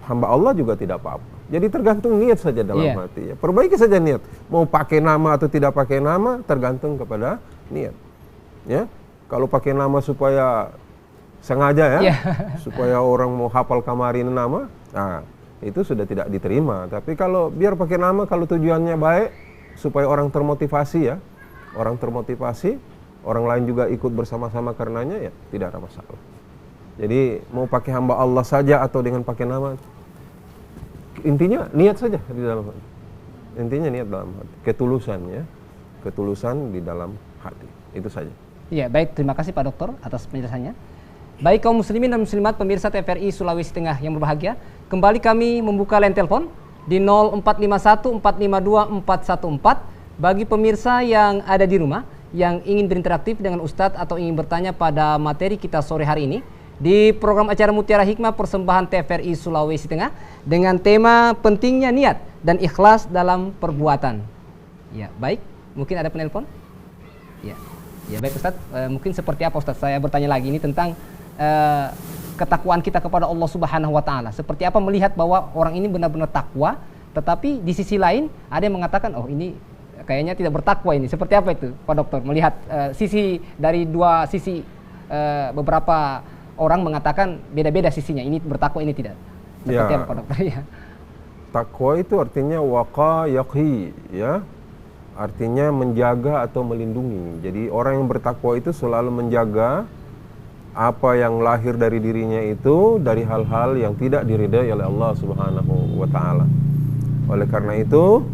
hamba Allah juga tidak apa-apa. Jadi tergantung niat saja dalam hati ya. Perbaiki saja niat. Mau pakai nama atau tidak pakai nama tergantung kepada niat. Ya. Kalau pakai nama supaya sengaja ya, supaya orang mau hafal kamari nama, itu sudah tidak diterima. Tapi kalau biar pakai nama kalau tujuannya baik supaya orang termotivasi ya. Orang termotivasi, orang lain juga ikut bersama-sama karenanya ya tidak ada masalah. Jadi mau pakai hamba Allah saja atau dengan pakai nama, intinya niat saja di dalam hati. Intinya niat dalam hati, ketulusan ya, ketulusan di dalam hati. Itu saja. Iya, baik, terima kasih Pak Dokter atas penjelasannya. Baik kaum muslimin dan muslimat pemirsa TVRI Sulawesi Tengah yang berbahagia, kembali kami membuka line telepon di 0451 452 414 bagi pemirsa yang ada di rumah yang ingin berinteraktif dengan Ustadz atau ingin bertanya pada materi kita sore hari ini di program acara Mutiara Hikmah persembahan TVRI Sulawesi Tengah dengan tema pentingnya niat dan ikhlas dalam perbuatan. Ya, baik, mungkin ada penelpon? Ya. Ya, baik Ustadz, mungkin seperti apa Ustadz? Saya bertanya lagi ini tentang ketakwaan kita kepada Allah Subhanahu wa taala. Seperti apa melihat bahwa orang ini benar-benar takwa, tetapi di sisi lain ada yang mengatakan oh ini kayaknya tidak bertakwa ini. Seperti apa itu Pak Dokter melihat sisi dari dua sisi beberapa orang mengatakan beda-beda sisinya, ini bertakwa ini tidak. Seperti apa Pak Dokter ya? Takwa itu artinya waqa yaqi ya. Artinya menjaga atau melindungi. Jadi orang yang bertakwa itu selalu menjaga apa yang lahir dari dirinya itu dari hal-hal yang tidak diridai oleh Allah Subhanahu wa taala. Oleh karena itu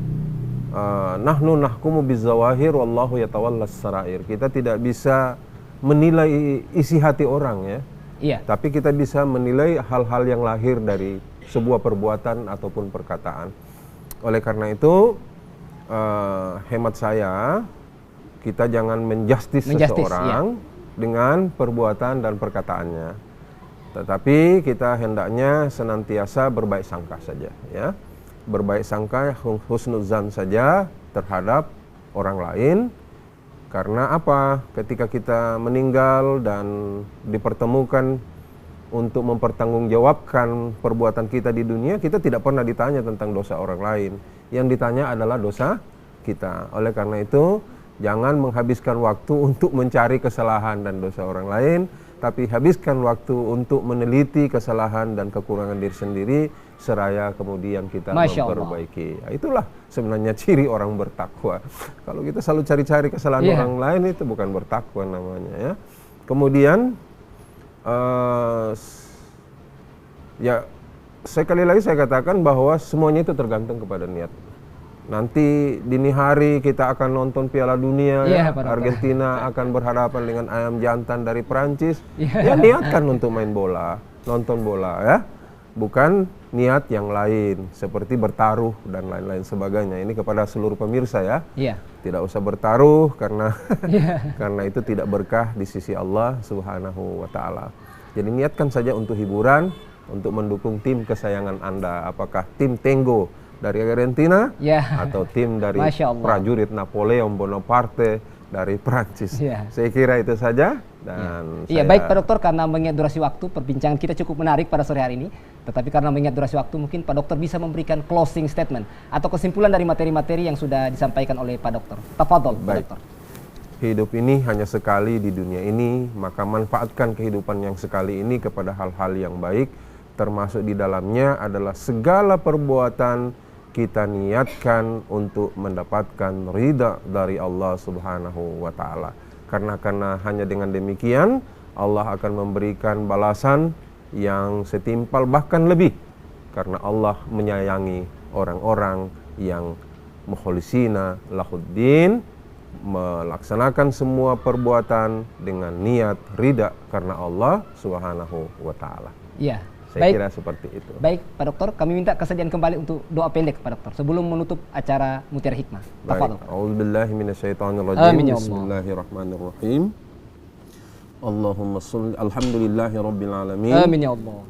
nahnu nahkumu bizawahir wallahu yatawallas sarair. Kita tidak bisa menilai isi hati orang ya. Iya. Tapi kita bisa menilai hal-hal yang lahir dari sebuah perbuatan ataupun perkataan. Oleh karena itu, hemat saya, kita jangan menjustis seseorang dengan perbuatan dan perkataannya. Tetapi kita hendaknya senantiasa berbaik sangka saja, ya. Berbaik sangka, husnuzan saja terhadap orang lain. Karena apa? Ketika kita meninggal dan dipertemukan untuk mempertanggungjawabkan perbuatan kita di dunia, kita tidak pernah ditanya tentang dosa orang lain. Yang ditanya adalah dosa kita. Oleh karena itu, jangan menghabiskan waktu untuk mencari kesalahan dan dosa orang lain, tapi habiskan waktu untuk meneliti kesalahan dan kekurangan diri sendiri, seraya kemudian kita memperbaiki. Ya, itulah sebenarnya ciri orang bertakwa. Kalau kita selalu cari-cari kesalahan orang lain, itu bukan bertakwa namanya, ya. Kemudian ya sekali lagi saya katakan bahwa semuanya itu tergantung kepada niat. Nanti dini hari kita akan nonton Piala Dunia, ya. Argentina akan berhadapan dengan ayam jantan dari Perancis. Ya niatkan untuk main bola, nonton bola, ya. Bukan niat yang lain seperti bertaruh dan lain-lain sebagainya. Ini kepada seluruh pemirsa, ya. Tidak usah bertaruh karena karena itu tidak berkah di sisi Allah Subhanahu wa taala. Jadi niatkan saja untuk hiburan, untuk mendukung tim kesayangan Anda. Apakah tim Tenggo dari Argentina Ya. atau tim dari Masya Allah. prajurit Napoleon Bonaparte dari Prancis. Ya. Saya kira itu saja dan Iya, saya- baik Pak Dokter, karena mengingat durasi waktu, perbincangan kita cukup menarik pada sore hari ini. Tetapi karena mengingat durasi waktu, mungkin Pak Dokter bisa memberikan closing statement atau kesimpulan dari materi-materi yang sudah disampaikan oleh Pak Dokter. Tafadhol, Pak Baik. Dokter. Hidup ini hanya sekali di dunia ini, maka manfaatkan kehidupan yang sekali ini kepada hal-hal yang baik, termasuk di dalamnya adalah segala perbuatan kita niatkan untuk mendapatkan ridha dari Allah Subhanahu wa taala. Karena hanya dengan demikian Allah akan memberikan balasan yang setimpal bahkan lebih, karena Allah menyayangi orang-orang yang mukhlisina lahuddin, melaksanakan semua perbuatan dengan niat ridha karena Allah Subhanahu wa taala. Iya. Saya Baik. kira seperti itu. Baik, Pak Dokter, kami minta kesediaan kembali untuk doa pendek Pak Dokter sebelum menutup acara Mutiara Hikmah. Baik. Tafadhol. A'udzubillahi minasyaitonirrajim. Amin ya Allah. Bismillahirrahmanirrahim. Allahumma shalli alhamdulillahi rabbil alamin. Amin ya Allah.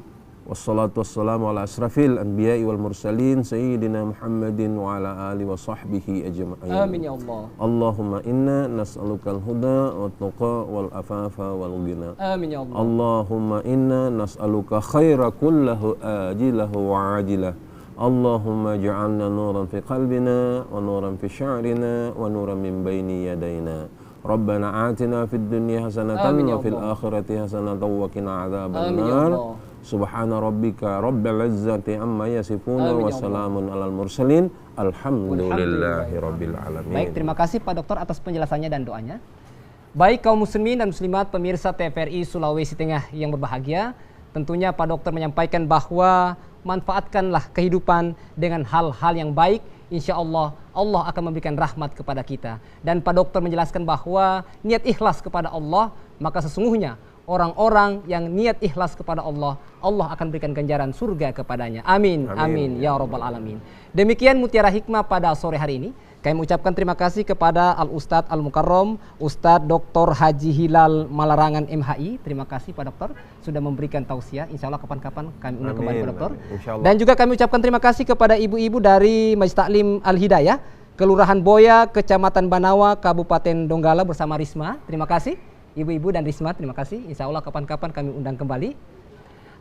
Wassalatu wassalamu ala asrafil anbiya'i wal mursalin sayyidina Muhammadin wa ala alihi wa sahbihi ajma'in. Amin ya Allah. Allahumma inna nas'alukal huda wat tuqa wal afafa wal ghina. Amin ya Allah. Allahumma inna nas'aluka khaira kullahu ajilahu wa ajilah. Allahumma ja'alna nuran fi qalbina wa nuran fi sya'rina wa nuran min baini yadayna. Rabbana atina fid dunya hasanatan Amin ya wa fil Allah. akhirati hasanatan wa qina adzaban Amin ya nar. Allah. Subhana rabbika rabbil izzati amma yasifuna Amin wa ya Allah. salamun alal mursalin. Alhamdulillahi rabbil alamin. Baik, terima kasih Pak Dokter atas penjelasannya dan doanya. Baik kaum muslimin dan muslimat pemirsa TVRI Sulawesi Tengah yang berbahagia, tentunya Pak Dokter menyampaikan bahwa manfaatkanlah kehidupan dengan hal-hal yang baik. Insya Allah, Allah akan memberikan rahmat kepada kita. Dan Pak Dokter menjelaskan bahwa niat ikhlas kepada Allah, maka sesungguhnya orang-orang yang niat ikhlas kepada Allah, Allah akan berikan ganjaran surga kepadanya. Amin, amin, ya Rabbal Alamin. Demikian Mutiara Hikmah pada sore hari ini. Kami mengucapkan terima kasih kepada Al-Ustadz Al-Mukarram, Ustadz Dr. Haji Hilal Malarangan MHI. Terima kasih Pak Dokter sudah memberikan tausiah. Insya Allah kapan-kapan kami undang kembali Pak Dokter. Insyaallah. Dan juga kami ucapkan terima kasih kepada ibu-ibu dari Majelis Taklim Al-Hidayah, Kelurahan Boya, Kecamatan Banawa, Kabupaten Donggala bersama Risma. Terima kasih ibu-ibu dan Risma, terima kasih. Insya Allah kapan-kapan kami undang kembali.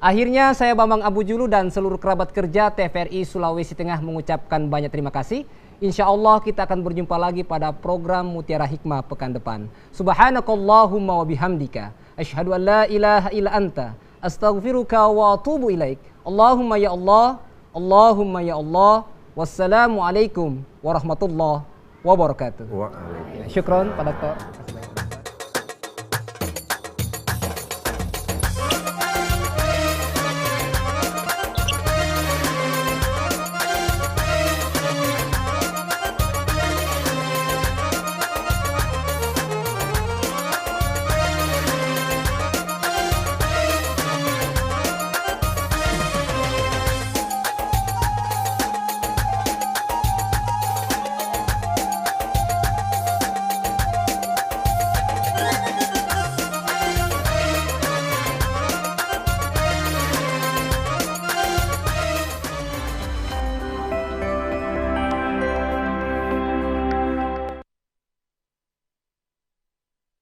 Akhirnya saya Bambang Abu Julu dan seluruh kerabat kerja TVRI Sulawesi Tengah mengucapkan banyak terima kasih. Insya Allah kita akan berjumpa lagi pada program Mutiara Hikmah pekan depan. Subhanakallahumma wa bihamdika asyhadu an la ilaha illa anta astaghfiruka wa atubu ilaik. Allahumma ya Allah, Allahumma ya Allah. Wassalamualaikum warahmatullahi wabarakatuh. Waalaikumsalam. Syukron Pak Dokter.